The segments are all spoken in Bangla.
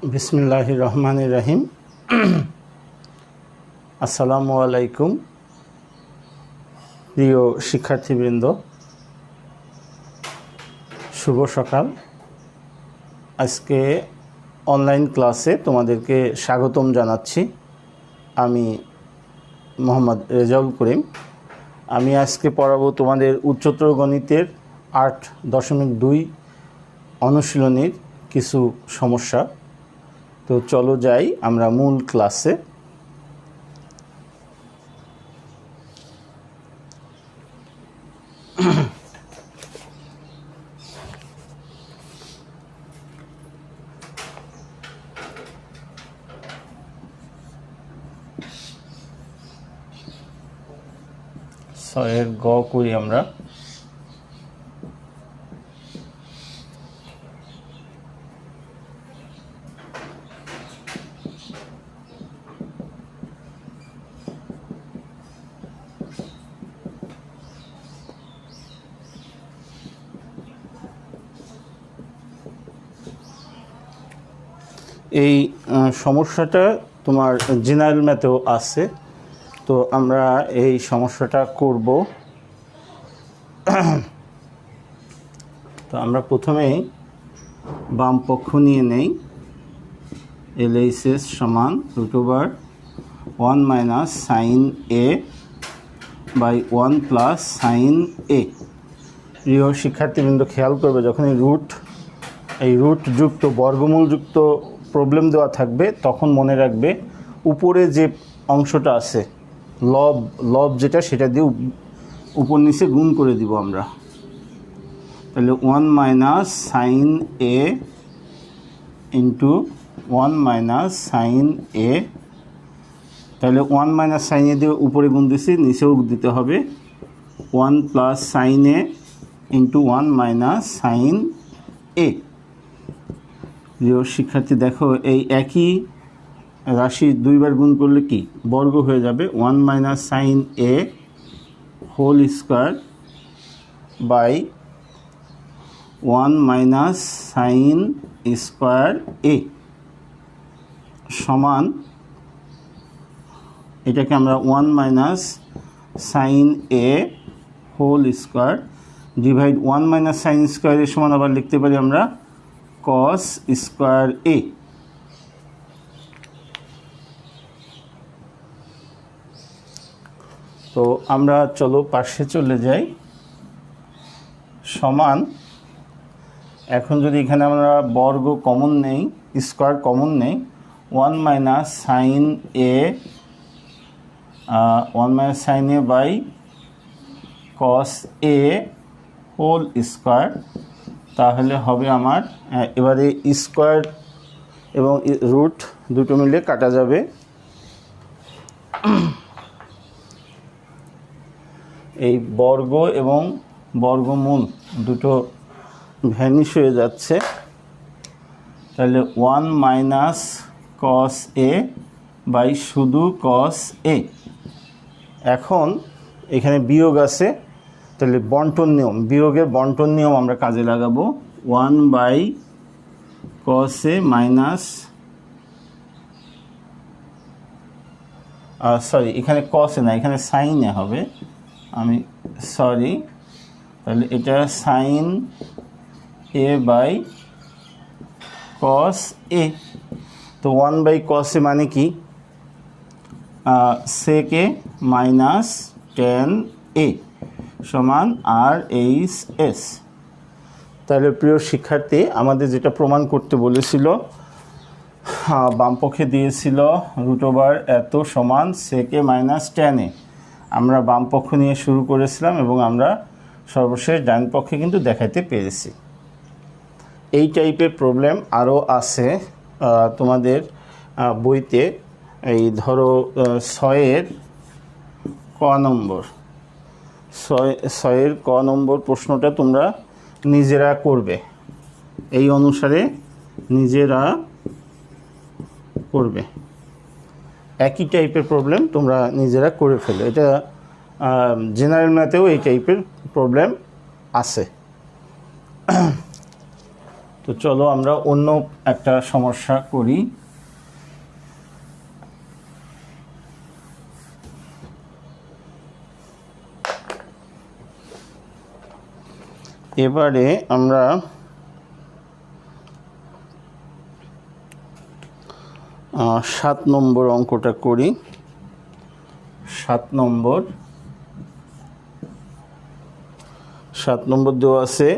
বিসমিল্লাহির রহমানির রহিম। আসসালামু আলাইকুম প্রিয় শিক্ষার্থীবৃন্দ, শুভ সকাল। আজকে অনলাইন ক্লাসে তোমাদেরকে স্বাগতম জানাচ্ছি। আমি মোহাম্মদ রেজাউল করিম। আমি আজকে পড়াবো তোমাদের উচ্চতর গণিতের 8.2 অনুশীলনীর কিছু সমস্যা। তো চলো যাই আমরা মূল ক্লাসে। ছয়ের গ করি আমরা। এই সমস্যাটা তোমার জেনারেল ম্যাথেও আছে, তো আমরা এই সমস্যাটা করব। তো আমরা প্রথমেই বাম পক্ষ নিয়ে নেই। LHS সমান √1 minus sine A by 1 plus sine A. প্রিয় শিক্ষার্থীবৃন্দ, খেয়াল করবে যখন এই রুট যুক্ত বর্গমূল যুক্ত প্রবলেম দেওয়া থাকবে তখন মনে রাখবে উপরে যে অংশটা আছে লব যেটা, সেটা দিয়ে উপর নিচে গুণ করে দিব আমরা। তাহলে 1 মাইনাস সাইন এ ইন্টু 1 মাইনাস সাইন এ। তাহলে 1 মাইনাস সাইন এ দিয়ে উপরে গুণ দিছি, নিচেও দিতে হবে 1 plus sine A into 1 minus sine A. প্রিয় শিক্ষার্থী দেখো, এই একই রাশি দুইবার গুণ করলে কি বর্গ হয়ে যাবে। 1 minus sine A whole square by 1 minus sine square এ সমান, এটাকে আমরা 1 minus sine A whole square divide 1 minus sine স্কোয়ারের সমান আবার লিখতে পারি আমরা কস স্কোয়ার এ। তো আমরা চলো পাশে চলে যাই। সমান, এখন যদি এখানে আমরা বর্গ কমন নেই, স্কোয়ার কমন নেই, 1 minus sine a 1 minus sine A by cos a whole square. তাহলে হবে আমার, এবারে স্কোয়ার এবং রুট দুটো মিলে কাটা যাবে। এই বর্গ এবং বর্গমূল দুটো ভ্যানিশ হয়ে যাচ্ছে। তাহলে 1 মাইনাস কস এ বাই শুধু কস এ। এখন এখানে বিয়োগ আছে, তাহলে বন্টন নিয়ম, বিয়োগের বন্টন নিয়ম আমরা কাজে লাগাবো। 1 by cos a minus, sorry এখানে কস এ না, এখানে সাইন এ হবে, আমি সরি। তাহলে এটা সাইন এ বাই কস এ। তো 1 বাই কস এ মানে কি, সেকে মাইনাস টেন এ সমান RHS। তাহলে প্রিয় শিক্ষার্থী, আমাদের যেটা প্রমাণ করতে বলেছিল, বামপক্ষে দিয়েছিল √ এত সমান সেকে মাইনাস টেন এ। আমরা বামপক্ষ নিয়ে শুরু করেছিলাম এবং আমরা সর্বশেষ ডান পক্ষে কিন্তু দেখাতে পেরেছি। এই টাইপের প্রবলেম আরও আছে তোমাদের বইতে। এই ধরো 6-এর ক নম্বর, 6-এর ক নম্বর প্রশ্নটা তোমরা নিজেরা করবে, এই অনুসারে নিজেরা করবে। একই টাইপের প্রবলেম তোমরা নিজেরা করে ফেলো। এটা জেনারেল ম্যাথেও এই টাইপের প্রবলেম আছে। তো চলো আমরা অন্য একটা সমস্যা করি। এবারে আমরা 7 নম্বর অঙ্কটা করি। 7 নম্বর দেওয়া আছে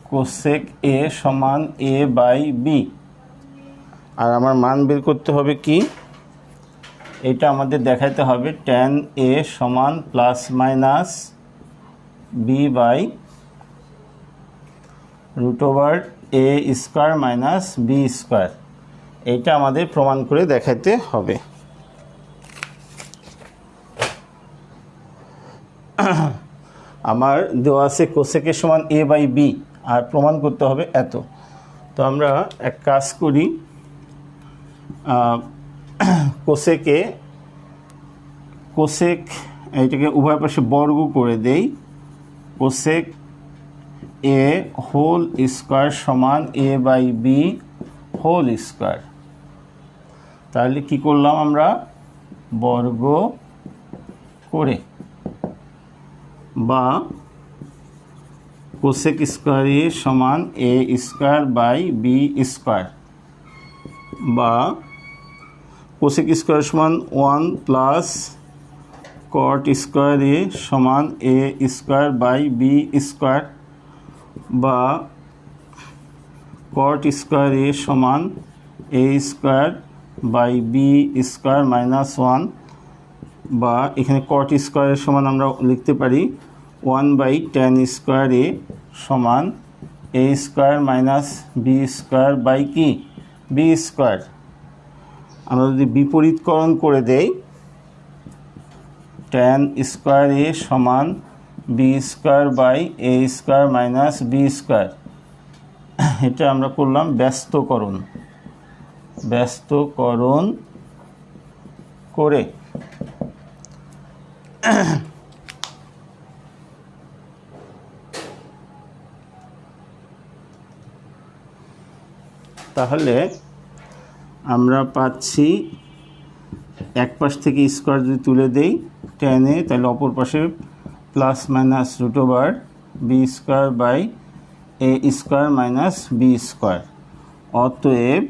কোসেক এ সমান a বাই বি, আর আমার মান বের করতে হবে কি, এটা আমাদের দেখাইতে হবে tan a সমান plus minus b by root over a square minus b square. এইটা আমাদের প্রমাণ করে দেখাইতে হবে। আমার দেওয়া আছে কোসেকের সমান a বাই বি, আর প্রমাণ করতে হবে এত। তো আমরা এক কাজ করি, কোসেক এইটাকে উভয় পাশে বর্গ করে দেই। কোসেক এ হোল স্কোয়ার সমান a by b whole square. তাহলে কি করলাম আমরা, বর্গ করে, বা কোসেক স্কোয়ার এ সমান a square by b square, বা কোসেক স্কোয়ার সমান 1 প্লাস কট স্কোয়ার এ সমান a square by b square, বা কট স্কোয়ার এ সমান a square by b square minus 1, বা এখানে কট স্কোয়ারের সমান আমরা লিখতে পারি 1 বাই tan স্কোয়ার এ সমান a square minus B square by কি বি স্কোয়ার। আমরা যদি বিপরীতকরণ করে দেই, tan স্কোয়ার এ সমান b square by a square minus B square, এটা আমরা করলাম ব্যস্তকরণ করে। তাহলে আমরা পাচ্ছি এক পাশ থেকে স্কোয়ার যদি তুলে দেই tan এ, তাহলে অপর পাশে plus minus root over b square by a square minus B square. অতএব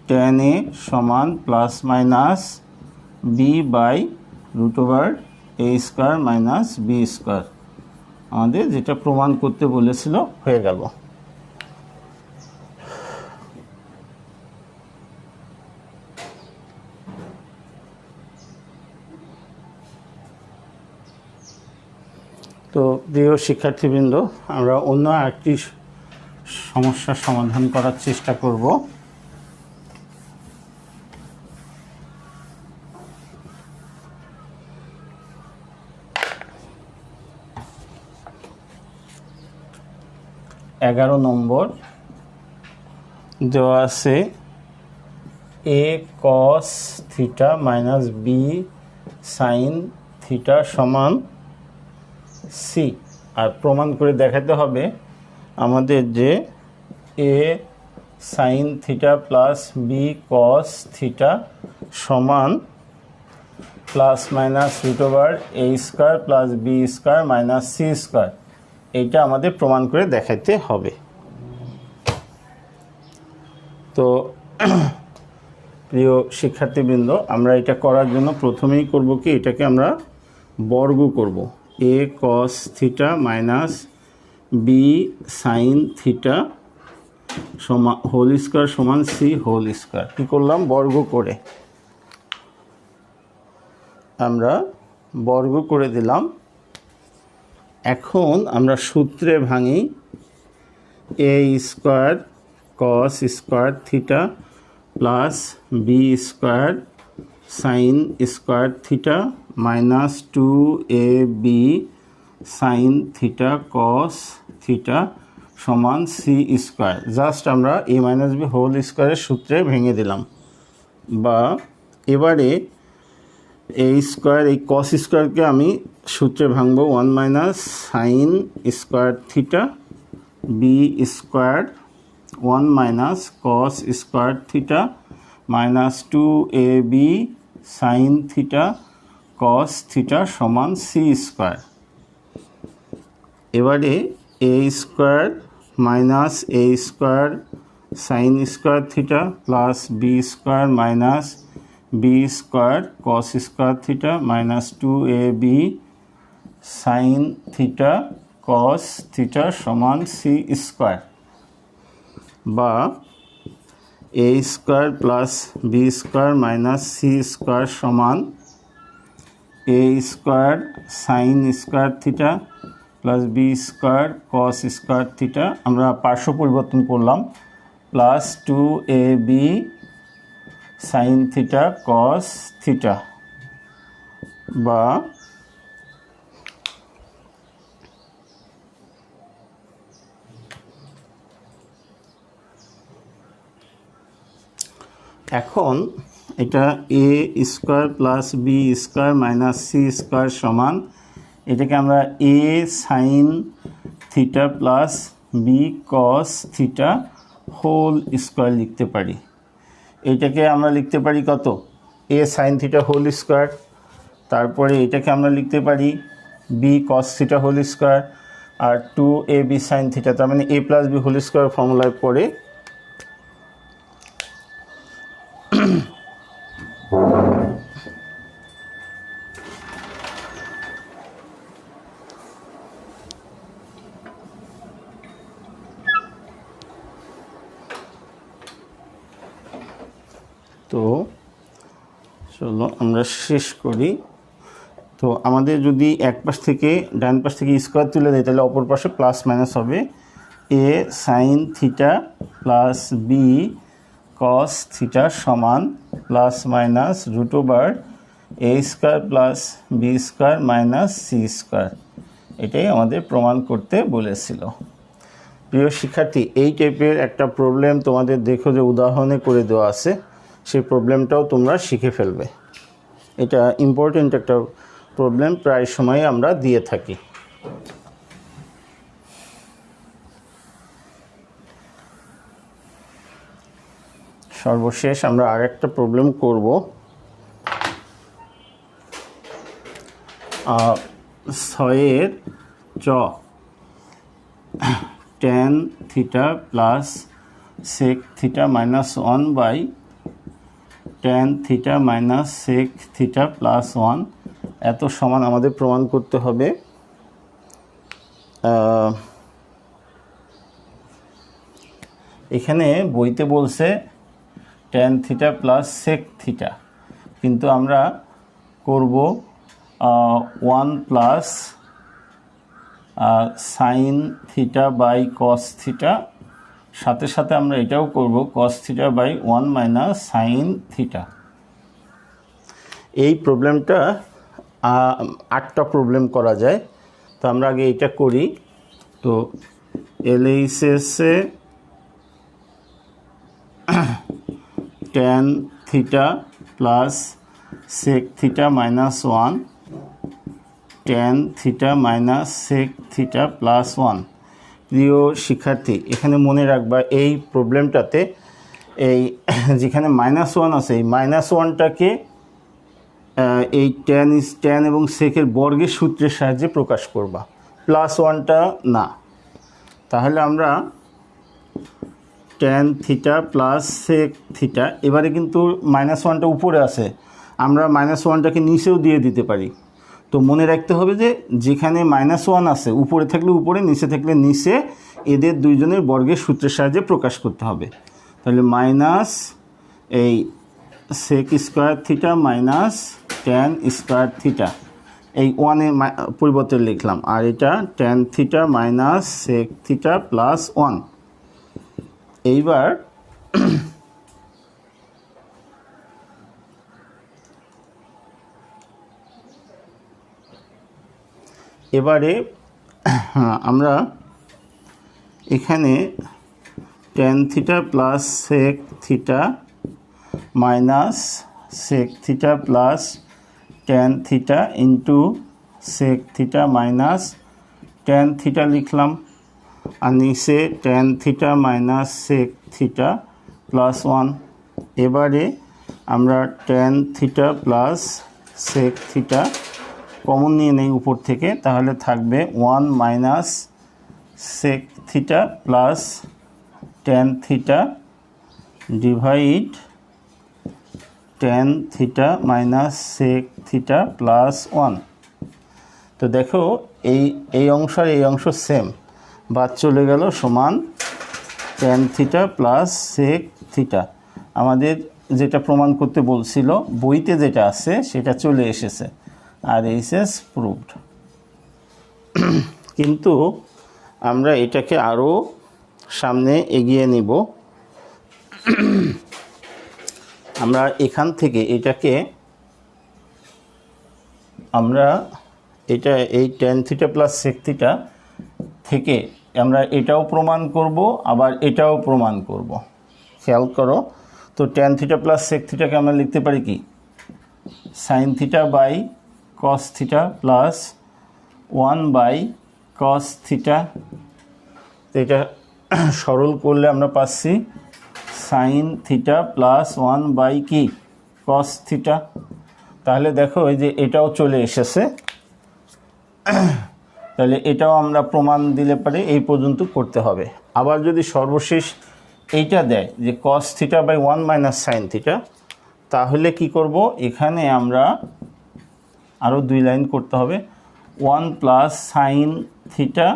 tan এ সমান plus minus b by root over a square minus B square, আমাদের যেটা প্রমাণ করতে বলেছিল হয়ে গেল। তো প্রিয় শিক্ষার্থীবৃন্দ, আমরা অন্য আরেকটি সমস্যার সমাধান করার চেষ্টা করব। এগারো নম্বর দেওয়া আছে a cos theta minus B sine theta সমান সি, আর প্রমাণ করে দেখাতে হবে আমাদের যে a sine theta plus B cos theta সমান plus minus root over a square plus B square minus C square, এইটা আমাদের প্রমাণ করে দেখাইতে হবে। তো প্রিয় শিক্ষার্থীবৃন্দ, আমরা এটা করার জন্য প্রথমেই করব কি, এটাকে আমরা বর্গ করব। a cos theta minus B sine theta সমান হোল স্কোয়ার সমান সি হোল স্কোয়ার। কী করলাম, বর্গ করে, আমরা বর্গ করে দিলাম। এখন আমরা সূত্রে ভাঙি, a square cos square theta plus B square sine square theta minus 2ab sine theta cos theta সমান সি স্কোয়ার। জাস্ট আমরা a মাইনাস বি হোল স্কোয়ারের সূত্রে ভেঙে দিলাম। বা এবারে এ স্কোয়ার, এই কস স্কোয়ারকে আমি সূত্রে ভাঙবো 1 minus sine square theta B square 1 minus cos square theta minus 2ab sine theta cos theta সমান সি স্কোয়ার। এবারে A square minus A square sine square theta plus B square minus B square cos square theta minus 2ab sine theta cos theta সমান সি স্কোয়ার, বা A square plus B square minus C square সমান A square sine square theta plus B square cos square theta, আমরা পার্শ্ব পরিবর্তন করলাম, plus 2ab sine theta cos theta, বা এখন এটা A square plus B square minus C square সমান, এটাকে আমরা A sine theta plus B cos theta whole square লিখতে পারি। এইটাকে আমরা লিখতে পারি কত, A sine theta whole square, তারপরে এটাকে আমরা লিখতে পারি B cos theta whole square, আর 2ab সাইন থিটা, তার মানে A plus B whole square ফর্মুলায় পড়ে তো চলো আমরা শেষ করি। তো আমাদের যদি এক পাশ থেকে ডান পাশ থেকে স্কোয়ার তুলে দেয় তাহলে অপর পাশে প্লাস মাইনাস হবে, A sine theta plus B cos theta সমান plus minus root over A square plus B square minus C square. এটাই আমাদের প্রমাণ করতে বলেছিল। প্রিয় শিক্ষার্থী, এই টাইপের একটা প্রবলেম তোমাদের দেখো যে উদাহরণে করে দেওয়া আছে, সেই প্রবলেমটাও তোমরা শিখে ফেলবে। এটা ইম্পর্টেন্ট একটা প্রবলেম, প্রায় সময় আমরা দিয়ে থাকি। সর্বশেষ আমরা আরেকটা প্রবলেম করব। 6 চ tan theta plus sec theta minus 1 by tan theta minus sec theta plus 1 এত সমান আমাদের প্রমাণ করতে হবে। এখানে বইতে বলছে tan theta plus sec theta, কিন্তু আমরা করব 1 plus sine theta by cos theta, সাথে সাথে আমরা এটাও করব cos theta by 1 minus sine theta. এই প্রবলেমটা 8টা প্রবলেম করা যায়। তো আমরা আগে এটা করি। তো এলএইচএসে tan theta plus sec theta minus 1 tan theta minus sec theta plus 1। প্রিয় শিক্ষার্থী, এখানে মনে রাখবা এই প্রবলেমটাতে এই যেখানে -1 আছে, এই -1টাকে এই tan এবং সেকের বর্গের সূত্রের সাহায্যে প্রকাশ করবা, +1টা না। তাহলে আমরা tan theta plus sec theta, এবারে কিন্তু -1টা উপরে আছে, আমরা -1টাকে নিচেও দিয়ে দিতে পারি। তো মনে রাখতে হবে যে যেখানে -1 আছে উপরে থাকলে উপরে, নিচে থাকলে নিচে, এদের দুইজনের বর্গের সূত্রের সাহায্যে প্রকাশ করতে হবে। তাহলে মাইনাস এই sec square theta minus tan square theta, এই 1-এর পরিবর্তে লিখলাম, আর এটা tan theta minus sec theta plus 1। এইবার এবারে আমরা এখানে tan theta plus sec theta minus sec theta plus tan theta into sec theta minus tan theta লিখলাম, আর নিচে tan theta minus sec theta plus 1। এবারে আমরা tan theta plus sec theta common নিয়ে নেই উপর থেকে, তাহলে থাকবে 1 minus sec theta plus tan theta divide tan theta minus sec theta plus 1। তো দেখো এই অংশ আর এই অংশ সেম, বাদ চলে গেল, সমান tan theta plus sec theta. আমাদের যেটা প্রমাণ করতে বলছিল বইতে যেটা আছে সেটা চলে এসেছে, আর এইচএস প্রুভড। কিন্তু আমরা এটাকে আরও সামনে এগিয়ে নিব। আমরা এখান থেকে এটাকে এই tan theta plus sec theta থেকে আমরা এটাও প্রমাণ করব, আবার এটাও প্রমাণ করব। খেয়াল করো, তো ট্যান থিটা প্লাস সেক থিটাকে আমরা লিখতে পারি কি, sine theta by cos theta plus 1 by cos theta. তো এটা সরল করলে আমরা পাচ্ছি সাইন থিটা প্লাস 1 বাই কি, কস থিটা। তাহলে দেখো এই যে এটাও চলে এসেছে, তাহলে এটাও আমরা প্রমাণ দিলে পারে এই পর্যন্ত করতে হবে। আবার যদি সর্বশেষ এইটা দেয় যে cos theta by 1 minus sine theta, তাহলে কি করব, এখানে আমরা আরও 2 লাইন করতে হবে, 1 plus sine theta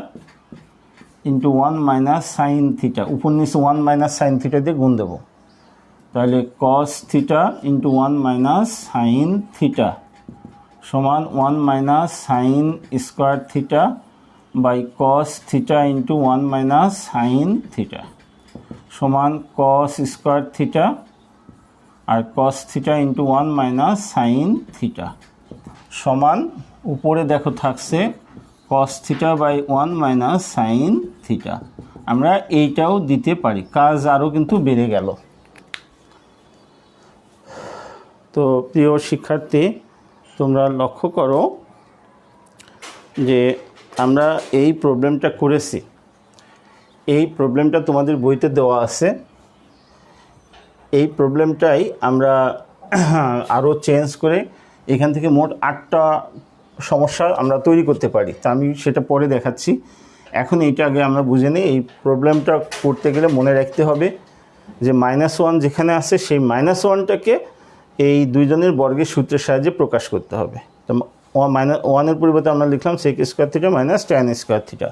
into 1 minus sine theta, উপর নিচে 1 মাইনাস সাইন থিটা দিয়ে গুণ দেবো। তাহলে cos theta into 1 minus sine theta সমান 1 minus sine square theta by cos theta into 1 minus sine theta সমান কস স্কোয়ার থিটা আর cos theta into 1 minus sine theta সমান উপরে দেখো থাকছে cos theta by 1 minus sine theta. আমরা এইটাও দিতে পারি, কাজ আরও কিন্তু বেড়ে গেল। তো প্রিয় শিক্ষার্থী, তোমরা লক্ষ্য করো যে আমরা এই প্রবলেমটা করেছি, এই প্রবলেমটা তোমাদের বইতে দেওয়া আছে। এই প্রবলেমটাই আমরা আরও চেঞ্জ করে এখান থেকে মোট 8টা সমস্যা আমরা তৈরি করতে পারি। তা আমি সেটা পরে দেখাচ্ছি। এখন এইটা আগে আমরা বুঝে নিই। এই প্রবলেমটা করতে গেলে মনে রাখতে হবে যে -1 যেখানে আছে সেই -1টাকে এই দুইজনের বর্গের সূত্রের সাহায্যে প্রকাশ করতে হবে। তো -1-এর পরিবর্তে আমরা লিখলাম sec square theta minus tan square theta,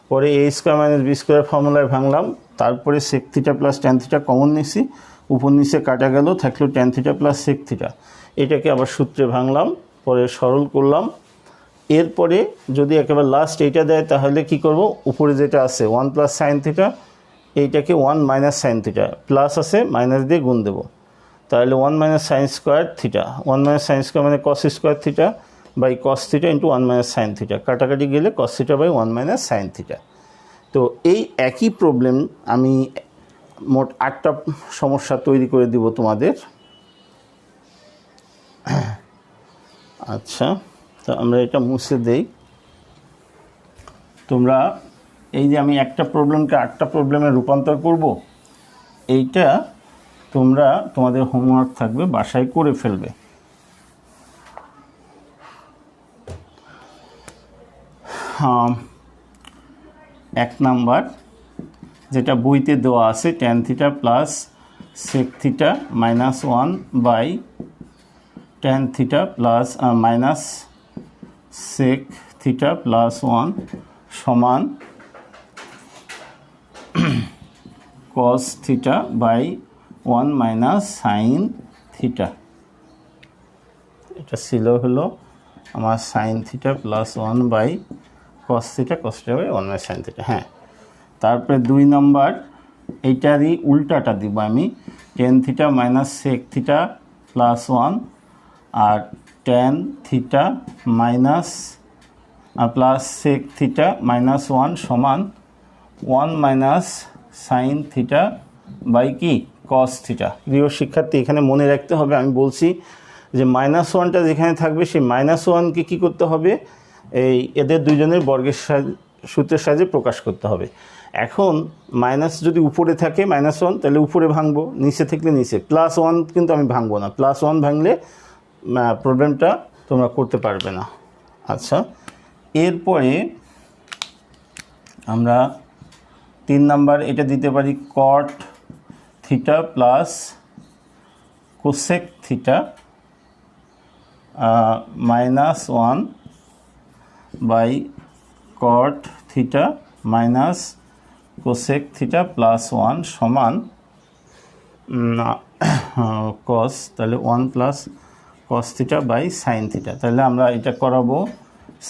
পরে A square minus B square ফর্মুলায় ভাঙলাম, তারপরে sec theta plus tan theta common নিছি, উপর নিচে কাটা গেল, থাকলো tan theta plus sec theta. এটাকে আবার সূত্রে ভাঙলাম, পরে সরল করলাম। এরপরে যদি একেবারে লাস্ট এইটা দেয় তাহলে কি করব, উপরে যেটা আছে 1 প্লাস সাইন থিটা, এইটাকে 1 মাইনাস সাইন থিটা, প্লাস আছে মাইনাস দিয়ে গুণ দেবো। তাহলে 1 minus sine square theta, 1 minus sine square মানে cos square theta by cos theta into 1 minus sine theta, কাটাকাটি গেলে cos theta by 1 minus sine theta. তো এই একই প্রবলেম আমি মোট 8টা সমস্যা তৈরি করে দিব তোমাদের। আচ্ছা, তো আমরা এটা মুছে দেই। তোমরা এই যে আমি একটা প্রবলেমকে 8টা প্রবলেমে রূপান্তর করব, এইটা তোমরা তোমাদের হোমওয়ার্ক থাকবে, বাসায় করে ফেলবে। এক নাম্বার যেটা বইতে দেওয়া আছে, tan theta plus sec theta minus 1 by tan theta plus minus sec theta plus 1 সমান cos theta by 1 minus sine theta. এটা ছিল হলো আমার sine theta plus 1 by cos theta by 1 minus sine theta. হ্যাঁ, তারপরে 2 নম্বর এইটারই উল্টাটা দিব আমি, tan theta minus sec theta plus 1 আর tan theta minus plus sec theta minus 1 সমান 1 মাইনাস সাইন থিটা বাই কি, কস থিটা। প্রিয় শিক্ষার্থী, এখানে মনে রাখতে হবে, আমি বলছি যে -1টা যেখানে থাকবে সেই -1কে কী করতে হবে, এই এদের দুইজনের বর্গের সূত্রের সাহায্যে প্রকাশ করতে হবে। এখন মাইনাস যদি উপরে থাকে -1 তাহলে উপরে ভাঙবো, নিচে থাকলে নিচে। +1 কিন্তু আমি ভাঙবো না, +1 ভাঙলে প্রবলেমটা তোমরা করতে পারবে না। আচ্ছা, এরপরে আমরা 3 নাম্বার এটা দিতে পারি cot theta plus cosec theta -1 by cot theta minus cosec theta +1 সমান cos, তাহলে 1 plus cos theta by sine theta. তাহলে আমরা এটা করাবো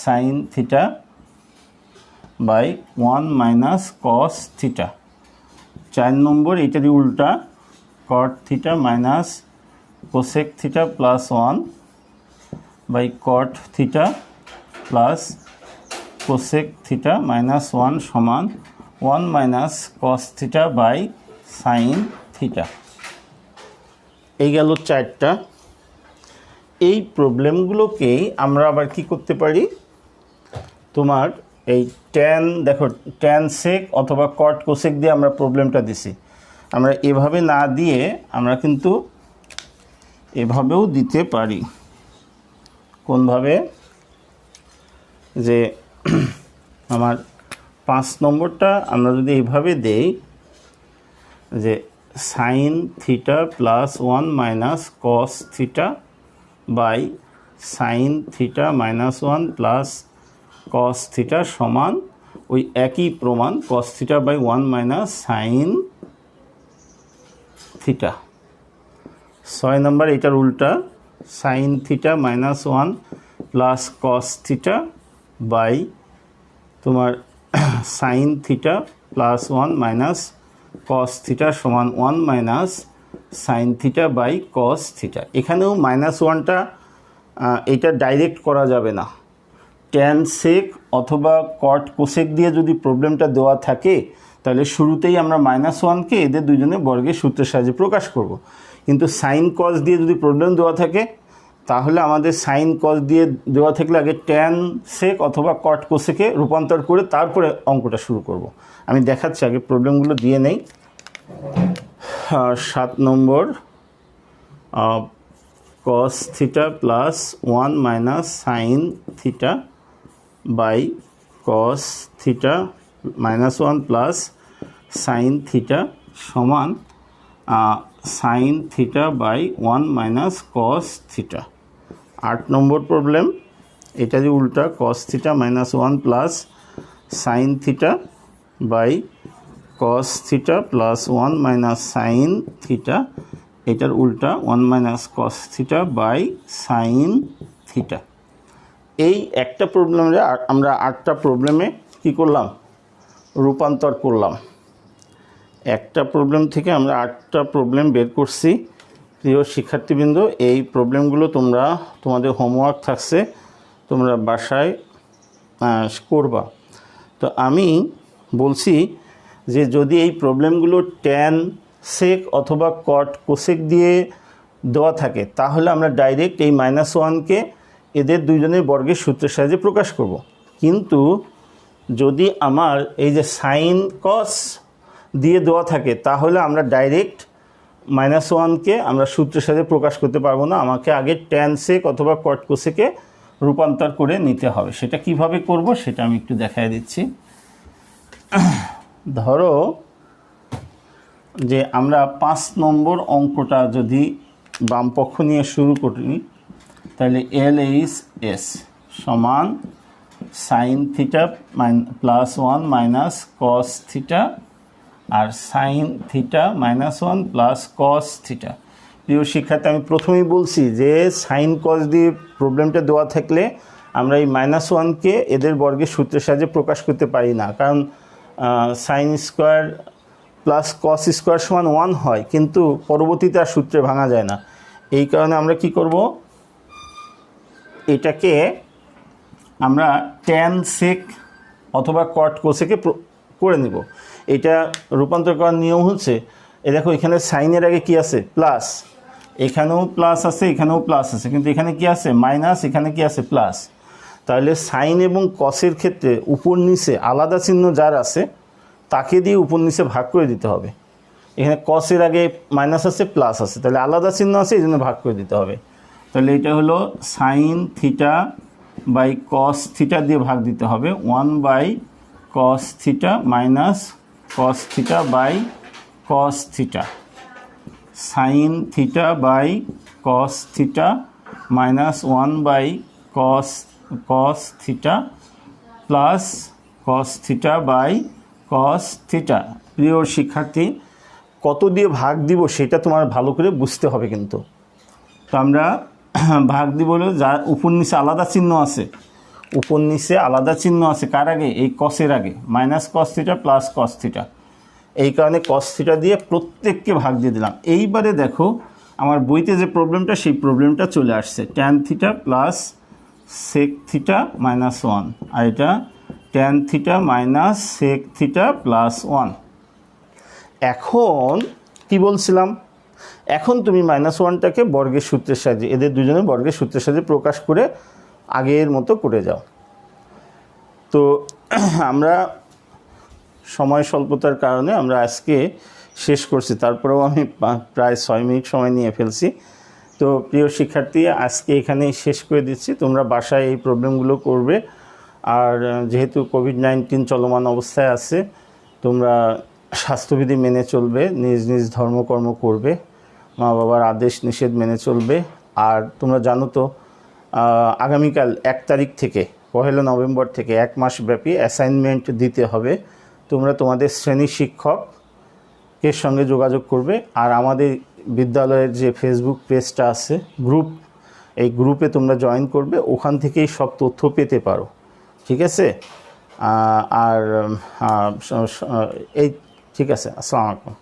sine theta by 1 minus cos theta. 4 number এটারই উল্টা, cot theta minus cosec theta +1 by cot theta plus cosec theta -1 সমান 1 minus cos theta by sine theta. এই গেল 4টা। এই প্রবলেমগুলোকেই আমরা আবার কি করতে পারি, তোমার এই দেখো ট্যান সেক অথবা কট কোসেক দিয়ে আমরা প্রবলেমটা দিছি। আমরা এভাবে না দিয়ে আমরা কিন্তু এভাবেও দিতে পারি। কোনভাবে, যে আমার 5 নম্বরটা আমরা যদি এইভাবে দেই যে sine theta +1 minus cos theta by sine theta -1 plus cos theta সমান ওই একই প্রমাণ cos theta by 1 minus sine theta. 6 number এটার উল্টা, sine theta -1 plus cos theta by তোমার sine theta +1 minus cos theta সমান 1 minus sine theta by cos theta. এখানেও -1টা এটা ডাইরেক্ট করা যাবে না। ট্যান সেক অথবা কট কোসেক দিয়ে যদি প্রবলেমটা দেওয়া থাকে তাহলে শুরুতেই আমরা -1কে এদের দুজনের বর্গের সূত্রের সাহায্যে প্রকাশ করব। কিন্তু সাইন কস দিয়ে যদি প্রবলেম দেওয়া থাকে তাহলে আমাদের সাইন কস দিয়ে দেওয়া থাকলে আগে ট্যান সেক অথবা কট কোসেকে রূপান্তর করে তারপরে অঙ্কটা শুরু করব। আমি দেখাচ্ছি, আগে প্রবলেমগুলো দিয়ে নেই। 7 number cos theta plus 1 minus sine theta by cos theta -1 plus sine theta সমান sine theta by 1 minus cos theta. 8 number problem, এটা যে উল্টা cos theta -1 plus sine theta by cos theta plus 1 minus sine theta, এটার উল্টা 1 minus cos theta by sine theta. এই একটা প্রবলেমে আমরা 8টা প্রবলেমে কি করলাম, রূপান্তর করলাম। একটা প্রবলেম থেকে আমরা 8টা প্রবলেম বের করছি। প্রিয় শিক্ষার্থীবৃন্দ, এই প্রবলেমগুলো তোমাদের হোমওয়ার্ক থাকছে, তোমরা বাসায় করবা। তো আমি বলছি যে যদি এই প্রবলেমগুলো ট্যান সেক অথবা কট কোসেক দিয়ে দেওয়া থাকে তাহলে আমরা ডাইরেক্ট এই -1কে এদের দুইজনের বর্গের সূত্রের সাহায্যে প্রকাশ করব। কিন্তু যদি আমার এই যে সাইন কস দিয়ে দেওয়া থাকে তাহলে আমরা ডাইরেক্ট -1কে আমরা সূত্রের সাহায্যে প্রকাশ করতে পারবো না। আমাকে আগে ট্যান সেক অথবা কট কোসেকে রূপান্তর করে নিতে হবে। সেটা কিভাবে করব সেটা আমি একটু দেখাই দিচ্ছি। ধরো যে আমরা 5 নম্বর অঙ্কটা যদি বাম পক্ষ নিয়ে শুরু করি তাহলে LHS সমান sine theta +1 minus cos theta আর sine theta -1 plus cos theta. প্রিয় শিক্ষার্থী, আমি প্রথমেই বলছি যে সাইন কস দিয়ে প্রবলেমটা দেওয়া থাকলে আমরা এই -1কে এদের বর্গের সূত্রের সাহায্যে প্রকাশ করতে পারি না, কারণ sine square plus cos square সমান 1 হয়, কিন্তু পরবর্তীতে আর সূত্রে ভাঙা যায় না। এই কারণে আমরা কি করব, এটাকে আমরা ট্যান সেক অথবা কট কোসেকে করে নিব। এটা রূপান্তর করার নিয়ম হচ্ছে, দেখো এখানে সাইনের আগে কি আছে, প্লাস, এখানেও প্লাস আছে, এখানেও প্লাস আছে, কিন্তু এখানে কি আছে মাইনাস, এখানে কি আছে প্লাস। তাহলে সাইন এবং কসের ক্ষেত্রে উপর নিচে আলাদা চিহ্ন যার আছে তাকে দিয়ে উপর নিচে ভাগ করে দিতে হবে। এখানে কসের আগে মাইনাস আছে, প্লাস আছে, তাহলে আলাদা চিহ্ন আছে, এই জন্য ভাগ করে দিতে হবে। তাহলে এটা হলো sine theta by cos theta দিয়ে ভাগ দিতে হবে, 1 by cos theta minus cos theta by cos theta. Sine theta by cos theta minus 1 by cos theta plus cos theta by cos theta. প্রিয় শিক্ষার্থী, কত দিয়ে ভাগ দিব সেটা তোমার ভালো করে বুঝতে হবে কিন্তু। তো আমরা ভাগ দিব হলো যা উপর নিচে আলাদা চিহ্ন আছে, উপর নিচে আলাদা চিহ্ন আছে কার আগে, এই কসের আগে, minus cos theta plus cos theta. এই কারণে কস থিটা দিয়ে প্রত্যেককে ভাগ দিয়ে দিলাম। এইবারে দেখো আমার বইতে যে প্রবলেমটা, সেই প্রবলেমটা চলে আসছে, tan theta plus sec theta minus 1, আর এটা tan theta minus sec theta plus 1। এখন কি বলছিলাম, এখন তুমি -1টাকে বর্গের সূত্রের সাহায্যে, এদের দুজনের বর্গের সূত্রের সাহায্যে প্রকাশ করে আগের মতো করে যাও। তো আমরা সময় স্বল্পতার কারণে আমরা আজকে শেষ করছি, তারপরেও আমি প্রায় 6 মিনিট সময় নিয়ে ফেলছি। তো প্রিয় শিক্ষার্থী, আজকে এখানেই শেষ করে দিচ্ছি। তোমরা বাসায় এই প্রবলেমগুলো করবে। আর যেহেতু কোভিড-19 চলমান অবস্থায় আছে, তোমরা স্বাস্থ্যবিধি মেনে চলবে, নিজ নিজ ধর্মকর্ম করবে, মা বাবার আদেশ নিষেধ মেনে চলবে। আর তোমরা জানো তো আগামীকাল 1 তারিখ থেকে 1 নভেম্বর থেকে 1 মাস ব্যাপী অ্যাসাইনমেন্ট দিতে হবে। তোমরা তোমাদের শ্রেণী শিক্ষকের সঙ্গে যোগাযোগ করবে। আর আমাদের বিদ্যালয়ের যে ফেসবুক পেজটা আছে, গ্রুপ, এই গ্রুপে তোমরা জয়েন করবে, ওখান থেকেই সব তথ্য পেতে পারো, ঠিক আছে? আর এই ঠিক আছে, আসসালামু আলাইকুম।